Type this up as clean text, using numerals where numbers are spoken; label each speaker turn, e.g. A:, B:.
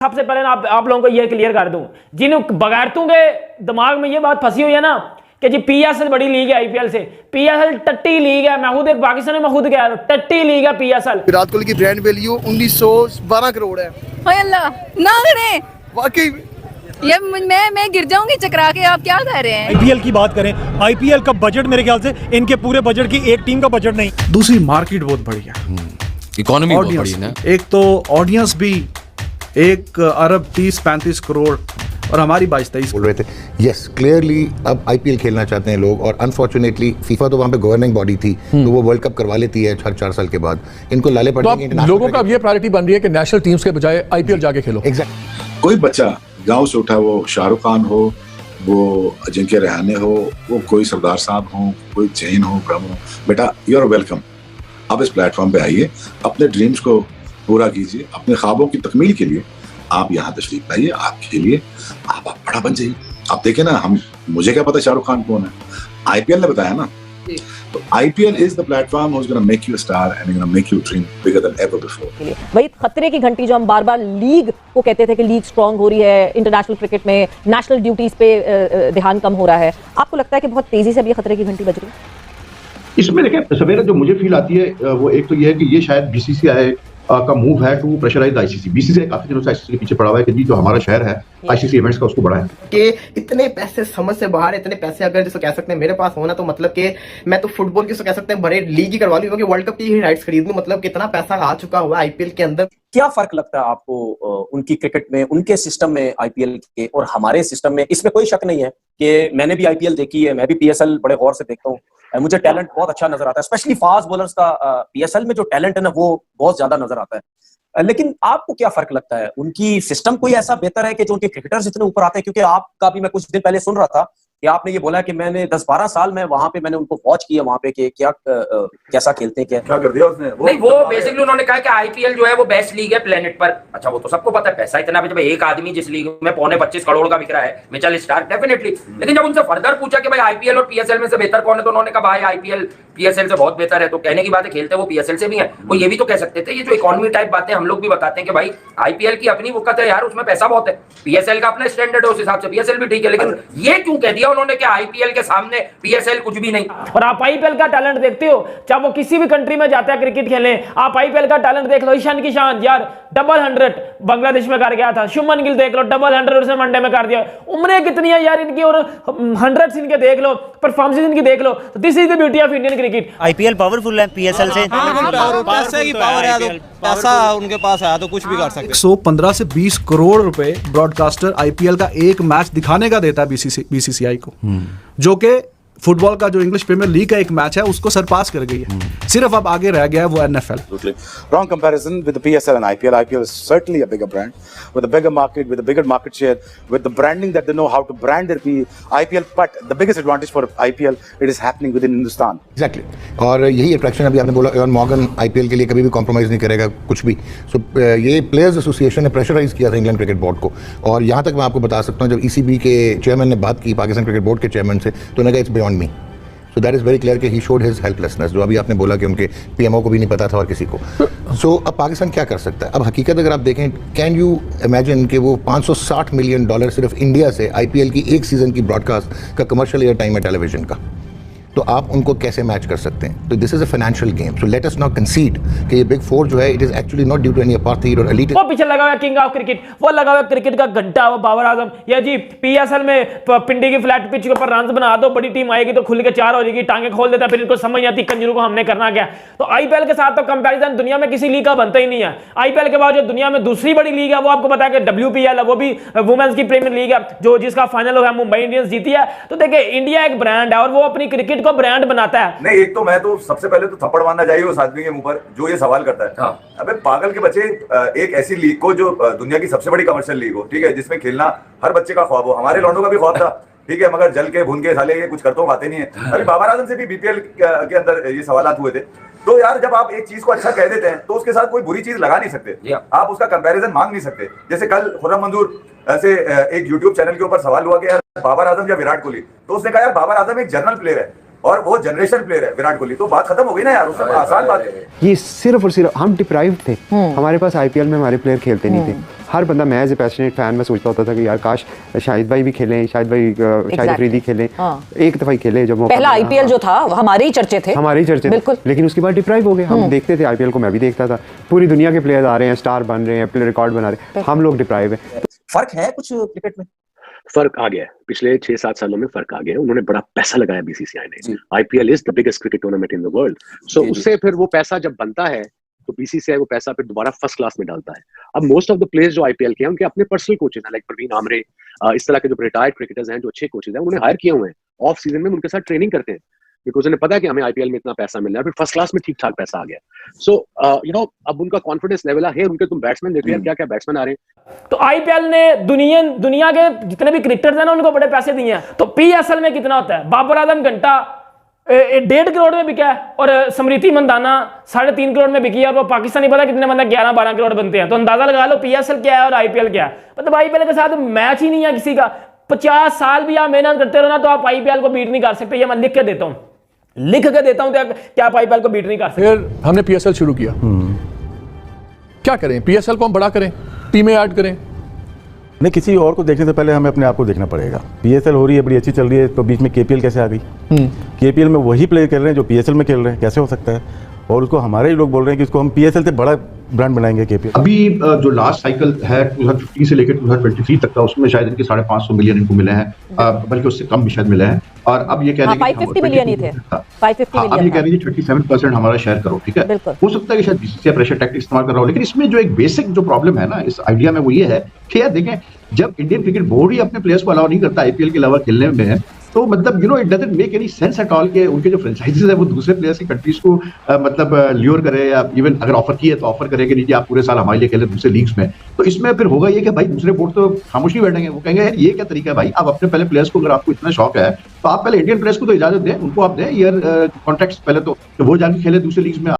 A: सबसे पहले आप लोगों को यह क्लियर कर दूं, जिन बगैरतों के दिमाग में यह बात फंसी हुई है ना कि जी पीएसएल बड़ी लीग है आईपीएल से, पीएसएल टट्टी लीग है। मैं खुद एक पाकिस्तान में खुद कह रहा हूं, टट्टी लीग है पीएसएल।
B: विराट कोहली की ब्रांड वैल्यू 1912 करोड़ है।
C: हाय अल्लाह ना करे
B: वाकई
C: ये मैं गिर जाऊंगी चकरा के। आप क्या कह रहे हैं?
D: आईपीएल की बात करें, आईपीएल का बजट मेरे ख्याल से इनके पूरे बजट की एक टीम का बजट नहीं।
E: दूसरी मार्केट बहुत बढ़िया,
F: इकोनॉमी बहुत बड़ी ना।
E: एक तो ऑडियंस भी 1 अरब 30-35 करोड़ और हमारी 22-23
G: बोल रहे थे। यस क्लियरली अब आईपीएल खेलना चाहते हैं लोग, और अनफॉर्चुनेटली फीफा तो वहाँ पे गवर्निंग बॉडी थी तो वो वर्ल्ड कप करवा लेती है हर 4 साल के बाद। इनको लाले पड़ेंगे।
H: तो लोगों का अब ये प्रायोरिटी बन रही है कि नेशनल टीम्स के बजाय आईपीएल जाके खेलो।
G: एग्जैक्ट।
I: कोई बच्चा गांव से उठा, वो शाहरुख खान हो, वो अजिंक्य रहाणे हो, वो कोई सरदार साहब हो, कोई जैन हो, ब्रह्म हो, बेटा यू आर वेलकम। आप इस प्लेटफॉर्म पे आइए, अपने ड्रीम्स को पूरा कीजिए, अपने ख्वाबों की तकमील के लिए आप यहाँ तशरीफ लाइए, आप खेलिए, आप बड़ा बन जाइए। आप देखें ना, मुझे क्या पता शाहरुख खान कौन है, आईपीएल ने बताया ना। तो IPL is the platform which is gonna make you a star and gonna make you dream bigger than ever before.
J: वही खतरे की घंटी जो हम बार बार लीग को कहते थे कि लीग स्ट्रांग हो रही है, इंटरनेशनल क्रिकेट में नेशनल ड्यूटीज पे ध्यान कम हो रहा है, आपको लगता है कि बहुत तेजी से अब ये खतरे की घंटी बज रही है?
K: इसमें देखें सवेरा जो मुझे फील आती है वो एक तो ये है कि ये शायद बीसीसीआई का मूव है टू प्रेशराइज आईसीसी। बीसीसीआई काफी दिनों से आईसीसी के पीछे पड़ा हुआ है कि जी जो हमारा शहर है आईसीसी इवेंट्स का उसको बढ़ाएं।
L: कि इतने पैसे समझ से बाहर, इतने पैसे अगर जिसको कह सकते हैं मेरे पास होना, तो मतलब कि मैं तो फुटबॉल की कह सकते हैं बड़े लीग ही करवा लूं, क्योंकि वर्ल्ड कप की ही राइट्स खरीद लूं। मतलब कितना पैसा आ चुका हुआ है आईपीएल के अंदर।
M: क्या फर्क लगता है आपको उनकी क्रिकेट में, उनके सिस्टम में आईपीएल के और हमारे सिस्टम में? इसमें कोई शक नहीं है कि मैंने भी आईपीएल देखी है, मैं भी पीएसएल बड़े गौर से देखता हूँ, मुझे टैलेंट बहुत अच्छा नजर आता है, स्पेशली फास्ट बॉलर्स का पीएसएल में जो टैलेंट है ना वो बहुत ज्यादा नजर आता है। लेकिन आपको क्या फर्क लगता है, उनकी सिस्टम कोई ऐसा बेहतर है कि जो उनके क्रिकेटर्स इतने ऊपर आते हैं? क्योंकि आपका भी मैं कुछ दिन पहले सुन रहा था कि आपने ये बोला कि मैंने 10-12 साल में वहां पे मैंने उनको वॉच किया वहां पे कि क्या कैसा खेलते हैं, क्या
I: कर दिया उसने।
N: नहीं, वो बेसिकली उन्होंने कहा कि आईपीएल जो है वो बेस्ट लीग है प्लेनेट पर। अच्छा, वो तो सबको पता है, पैसा इतना जब एक आदमी जिस लीग में 25 करोड़ का बिक रहा है, मिचेल स्टार्क डेफिनेटली। लेकिन जब उनसे फर्दर पूछा कि भाई आईपीएल और पीएसएल में से बेहतर कौन है, तो उन्होंने कहा भाई आईपीएल पीएसएल से बहुत बेहतर है। तो कहने की बात है, खेलते वो पीएसएल से भी है। वो ये भी तो कह सकते थे, ये जो इकोनॉमी टाइप बातें हम लोग भी बताते हैं कि भाई आईपीएल की अपनी वक्त है यार, उसमें पैसा बहुत है, पीएसएल का अपना स्टैंडर्ड है, उस हिसाब से पीएसएल भी ठीक है। लेकिन ये क्यों कह दिया उन्होंने कि आईपीएल के सामने पीएसएल कुछ भी नहीं?
A: और आप आईपीएल का टैलेंट देखते हो, चाहे वो किसी भी कंट्री में जाता है क्रिकेट खेलने, आप आईपीएल का टैलेंट देख लो। ईशान किशान यार डबल 100 बांग्लादेश में कर गया था। शुभमन गिल देख लो, डबल 100 उसने वनडे में कर दिया। उम्रें कितनी है यार इनकी, और 100 इनके देख लो, परफॉर्मेंस इनकी देख लो। तो this is the beauty of Indian cricket.
D: IPL powerful है पीएसएल से।
B: पैसे की पावर है, तो पैसा उनके पास है तो कुछ भी कर सकते हैं।
E: 115 से 20 करोड़ रुपए ब्रॉडकास्टर आईपीएल का एक मैच दिखाने का देता है बीसीसीआई को, जो कि फुटबॉल का जो इंग्लिश प्रीमियर लीग का एक मैच है उसको सरपास कर गई है। सिर्फ अब आगे रह गया है वो NFL.
I: Wrong comparison with the PSL and IPL. IPL is certainly a bigger brand with a bigger market, with a bigger market share, with the branding that they know how to brand their IPL. But the biggest advantage for IPL, it is happening within Hindustan.
G: Exactly. और यही attraction अभी आपने बोला, Avon Morgan IPL के लिए कभी भी compromise नहीं करेगा कुछ भी। सो ये प्लेयर्स एसोसिएशन ने प्रेशराइज किया था इंग्लैंड क्रिकेट बोर्ड को। और यहाँ तक मैं आपको बता सकता हूँ, जब ईसीबी के चेयरमैन ने बात की पाकिस्तान क्रिकेट बोर्ड के चेयरमैन से, तो उन्होंने कहा it's beyond me. So that is very clear कि ही शोड हिज हेल्पलेसनेस, जो अभी आपने बोला कि उनके पीएमओ को भी नहीं पता था और किसी को। सो अब पाकिस्तान क्या कर सकता है? अब हकीकत अगर आप देखें, कैन यू इमेजिन कि वो $560 मिलियन सिर्फ इंडिया से आईपीएल की एक सीज़न की ब्रॉडकास्ट का कमर्शियल एयर टाइम है टेलीविजन का, तो आप उनको कैसे मैच कर सकते हैं? तो this is a financial game, so let us not consider कि ये बिग फोर जो है it is actually not due to any apartheid और एलीट।
A: वो पीछे लगा हुआ किंग ऑफ क्रिकेट, वो लगा हुआ क्रिकेट का घंटा, वो बाबर आजम। या जी पीएसएल में पिंडी की फ्लैट पिच के ऊपर रन बना दो, बड़ी टीम आएगी तो खुल के 4 हो जाएगी, टांगे खोल देता, फिर इनको समझ आती कंजरों को हमने करना क्या। तो आईपीएल के साथ तो कंपैरिजन दुनिया में किसी लीग का बनता ही नहीं है। आईपीएल के बाद जो दुनिया में दूसरी बड़ी लीग है वो आपको पता है कि WPL है, वो भी वुमेन्स की प्रीमियर लीग है, जो जिसका फाइनल हुआ मुंबई इंडियंस जीती है। तो देखिए इंडिया एक ब्रांड है और वो अपनी क्रिकेट को ब्रांड बनाता है।
I: नहीं, एक तो मैं तो सबसे पहले तो थप्पड़ मारना चाहिए उस आदमी के मुंह पर जो ये सवाल करता है। हाँ। अबे पागल के बच्चे, एक ऐसी लीग को जो दुनिया की सबसे बड़ी कमर्शियल लीग हो, ठीक है, जिसमें खेलना हर बच्चे का ख्वाब हो, हमारे लौंडों का भी ख्वाब था, ठीक है, मगर जल के भून के साले ये कुछ करते आते नहीं है। अभी बाबर आजम से भी बीपीएल के अंदर ये सवाल हुए थे। तो यार जब आप एक चीज को अच्छा कह देते हैं तो उसके साथ कोई बुरी चीज लगा नहीं सकते, आप उसका कंपैरिजन मांग नहीं सकते। जैसे कल खुर्रम मंजूर से एक यूट्यूब चैनल के ऊपर सवाल हुआ कि यार बाबर आजम या विराट कोहली, तो उसने कहा यार बाबर आजम एक जनरल प्लेयर है,
O: और वो जनरेशन प्लेयर है विराट कोहली, तो बात खत्म हो गई ना यार, उससे आसान बात है।
P: ये सिर्फ और सिर्फ हम डिप्राइव्ड थे, हमारे पास आईपीएल में हमारे प्लेयर खेलते नहीं थे। हर बंदा, मैं एज ए पैशनेट फैन में सोचता होता था कि यार काश शाहिद भाई भी खेलें, शाहिद अफरीदी खेलें, एक दफा ही खेले जब
J: पहला आईपीएल जो था हमारे ही चर्चे थे,
P: बिल्कुल। लेकिन उसके बाद डिप्राइव हो गए। हम देखते थे आईपीएल को, मैं भी देखता था, पूरी दुनिया के प्लेयर आ रहे हैं, स्टार बन रहे हैं, प्लेयर रिकॉर्ड बना रहे हैं, हम लोग डिप्राइव हैं।
M: फर्क है कुछ क्रिकेट में?
Q: फर्क आ गया है, पिछले 6-7 सालों में फर्क आ गया है। उन्होंने बड़ा पैसा लगाया बीसीसीआई ने। IPL is the biggest cricket tournament in the world, so उससे फिर वो पैसा जब बनता है तो बीसीसीआई वो पैसा फिर दोबारा फर्स्ट क्लास में डालता है। अब मोस्ट ऑफ द प्लेयर्स जो आईपीएल के हैं उनके अपने पर्सनल कोचेस हैं, लाइक प्रवीण आमरे, इस तरह के जो रिटायर्ड क्रिकेटर्स हैं जो अच्छे कोचेस हैं, उन्होंने हायर किए हुए हैं, ऑफ सीजन में उनके साथ ट्रेनिंग करते हैं, बिकॉज उन्हें पता है कि हमें आईपीएल में इतना पैसा मिल रहा है, फिर फर्स्ट क्लास में ठीक ठाक पैसा आ गया। सो यू नो अब उनका कॉन्फिडेंस लेवल है। उनके तुम बैट्समैन देखो यार, क्या क्या बैट्समैन आ रहे हैं।
A: तो आईपीएल ने दुनिया के जितने भी क्रिकेटर्स हैं ना उनको बड़े पैसे दिए हैं। तो पीएसएल में कितना होता है? बाबर आजम घंटा 1.5 करोड़ में बिका है और स्मृति मंदाना 3.5 करोड़ में बिकी है, और वो पाकिस्तानी पता कितने मतलब 11-12 करोड़ बनते हैं। तो अंदाजा लगा लो पीएसएल क्या है और आईपीएल क्या है। मतलब आईपीएल के साथ मैच ही नहीं है किसी का। 50 साल भी आप मेहनत करते रहो ना तो आप आईपीएल को बीट नहीं कर सकते। ये मैं लिख के देता हूं तो क्या आप आईपीएल को बीट नहीं कर सकते।
H: फिर हमने पीएसएल शुरू किया, क्या करें? पीएसएल को हम बड़ा करें, टीमें ऐड करें?
R: नहीं, किसी और को देखने से पहले हमें अपने आप को देखना पड़ेगा। पीएसएल हो रही है, बड़ी अच्छी चल रही है, तो बीच में केपीएल कैसे आ गई? केपीएल में वही प्लेयर खेल रहे हैं जो पीएसएल में खेल रहे हैं, कैसे हो सकता है? और उसको हमारे ही लोग बोल रहे हैं कि इसको हम पीएसएल से बड़ा ब्रांड बनाएंगे केपीएल।
K: अभी जो लास्ट साइकिल है 2015 से लेकर 2023 तक का, उसमें शायद इनके 550 मिलियन इनको मिले हैं, बल्कि उससे कम भी शायद मिले हैं। और अब ये कह रहे हैं
J: 550 मिलियन ही थे, 550 मिलियन।
K: अब ये कह रही है 37% हमारा शेयर करो, ठीक है। हो सकता है कि शायद बीसीसीआई प्रेशर टैक्टिक इस्तेमाल कर रहा हो, लेकिन इसमें जो एक बेसिक जो प्रॉब्लम है ना इस आइडिया में, वो ये है कि यार देखें, जब इंडियन क्रिकेट बोर्ड ही अपने प्लेयर्स को अलाउ नहीं करता आईपीएल के अलावा खेलने में, तो मतलब it doesn't make any sense at all के उनके जो फ्रेंचाइजीज है वो दूसरे प्लेयर्स की कंट्रीज को मतलब ल्योर करे, या इवन अगर ऑफर किए तो ऑफर करे कि नहीं आप पूरे साल हमारे लिए खेले दूसरे लीग्स में। तो इसमें फिर होगा ये कि भाई दूसरे बोर्ड तो खामोश नहीं बैठेंगे, वो कहेंगे यार ये क्या तरीका है भाई, आप अपने पहले प्लेयर्स को, अगर आपको इतना शौक है तो आप पहले इंडियन प्लेयर्स को तो इजाजत दें, उनको आप दें ईयर कॉन्ट्रैक्ट्स पहले, तो वो जाके खेले दूसरे लीग्स में।